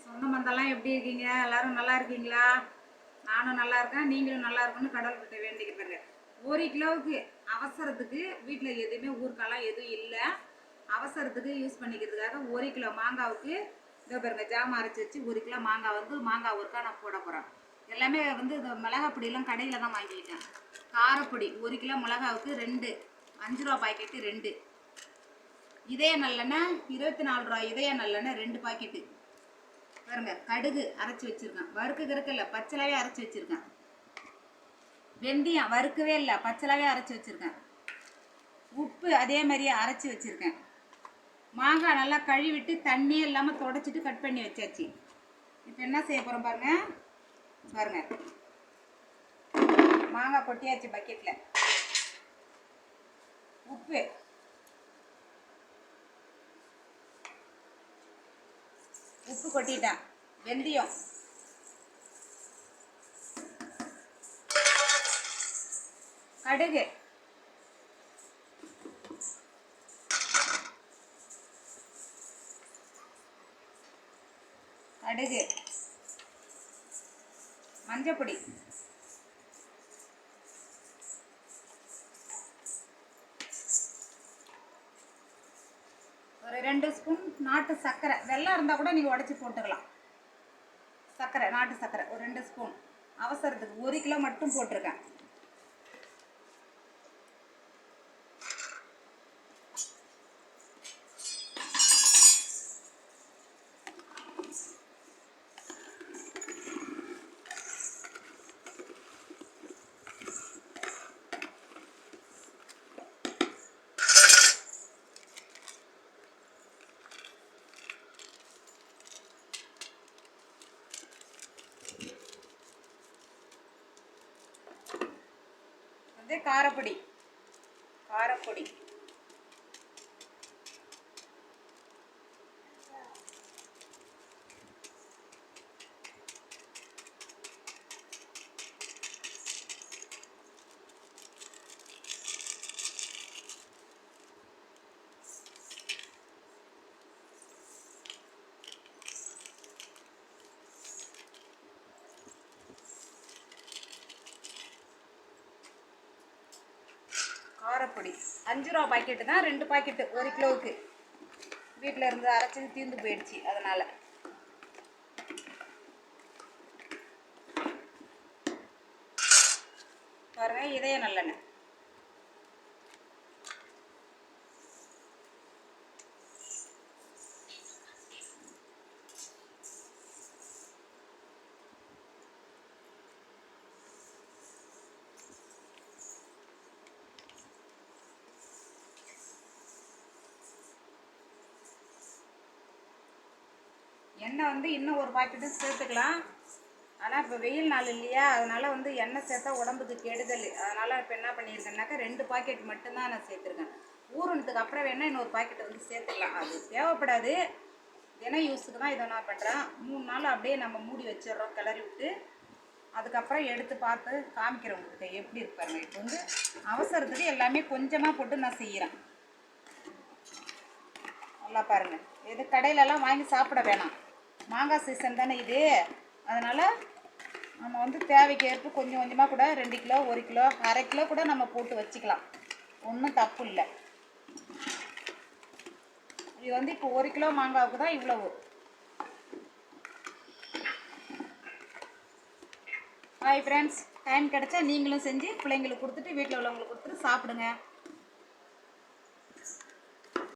சொந்த பந்தெல்லாம் எப்படி இருக்கீங்க? எல்லாரும் நல்லா இருக்கீங்களா? நானும் நல்லா இருக்கேன். நீங்களும் நல்லா இருக்கணும்னு கடவுள்கிட்ட வேண்டிக்கிறேங்க. 1 கிலோவுக்கு அவசரத்துக்கு வீட்டில் எதுவுமே ஊறுகாலாம் எதுவும் இல்லை. அவசரத்துக்கு யூஸ் பண்ணிக்கிறதுக்காக 1 கிலோ மாங்காவுக்கு இதோ பாருங்க ஜாமான் அரைச்சி வச்சு 1 கிலோ மாங்காய் வந்து மாங்காய் ஊறுகா நான் போட போகிறேன். எல்லாமே வந்து இந்த மிளகா பொடியெல்லாம் கடையில் தான் வாங்கிக்கிட்டேன். காரப்பொடி 1 கிலோ மிளகாவுக்கு 2 5 ரூபா பாக்கெட்டு 2. இதய நல்லெண்ணெய் 24 ரூபா இதய நல்லெண்ணெய் 2 பாக்கெட்டு. பாருங்க கடுகு அரைச்சி வச்சிருக்கேன். வறுக்குறதுல பச்சைலாவே அரைச்சி வச்சிருக்கேன். வெந்தயம் வறுக்கவே இல்லை, பச்சைலாவே அரைச்சி வச்சிருக்கேன். உப்பு அதே மாதிரியே அரைச்சி வச்சிருக்கேன். மாங்காய் நல்லா கழுவிட்டு தண்ணியே இல்லாமல் தொடச்சிட்டு கட் பண்ணி வச்சாச்சு. இப்போ என்ன செய்ய போகிறோம் பாருங்க. பாருங்க மாங்காய் கொட்டியாச்சு பக்கெட்டில். உப்பு உப்பு கொட்டிட்டேன். வெந்தயம் கடுகு கடுகு மஞ்சப்பொடி ஒரு 2 ஸ்பூன் நாட்டு சர்க்கரை. வெல்லம் இருந்தால் கூட நீங்கள் உடச்சி போட்டுக்கலாம். சர்க்கரை நாட்டு சர்க்கரை ஒரு 2 ஸ்பூன். அவசரத்துக்கு 1 கிலோ மட்டும் போட்டிருக்கேன். காரப்பொடி காரப்பொடி காரப்பொடி 5 ரூபா பாக்கெட்டு தான், 2 பாக்கெட்டு 1 கிலோவுக்கு. வீட்டில் இருந்து அரைச்சி தீர்ந்து போயிடுச்சு அதனால். பாருங்க இதய நல்லெண்ணெய் எண்ணெய் வந்து இன்னும் ஒரு பாக்கெட்டும் சேர்த்துக்கலாம். ஆனால் இப்போ வெயில் நாள் இல்லையா, அதனால் வந்து எண்ணெய் சேர்த்தா உடம்புக்கு கெடுதல். அதனால் இப்போ என்ன பண்ணியிருக்கேன்னாக்கா 2 பாக்கெட் மட்டும்தான் நான் சேர்த்துருக்கேன். ஊறினதுக்கு அப்புறம் வேணால் இன்னொரு பாக்கெட்டை வந்து சேர்த்துக்கலாம். அது தேவைப்படாது, தினம் யூஸுக்கு தான் இதை நான் பண்ணுறேன். 3 நாள் அப்படியே நம்ம மூடி வச்சிடுறோம் கிளறி விட்டு. அதுக்கப்புறம் எடுத்து பார்த்து காமிக்கிறேன் உங்களுக்கு எப்படி இருப்பாருங்க. இப்போ வந்து அவசரத்துக்கு எல்லாமே கொஞ்சமாக போட்டு நான் செய்கிறேன். நல்லா பாருங்கள். இது கடையிலலாம் வாங்கி சாப்பிட வேணாம். மாங்காய் சீசன் தானே இது, அதனால் நம்ம வந்து தேவைக்கு ஏற்ப கொஞ்சம் கொஞ்சமாக கூட 2 கிலோ 1 கிலோ 1/2 கிலோ கூட நம்ம போட்டு வச்சுக்கலாம். ஒன்றும் தப்பு இல்லை. இது வந்து இப்போ 1 கிலோ மாங்காவுக்கு தான் இவ்வளவு. ஹாய் ஃப்ரெண்ட்ஸ், டைம் கிடச்சா நீங்களும் செஞ்சு பிள்ளைங்களுக்கு கொடுத்துட்டு வீட்டில் உள்ளவங்களுக்கு கொடுத்துட்டு சாப்பிடுங்க.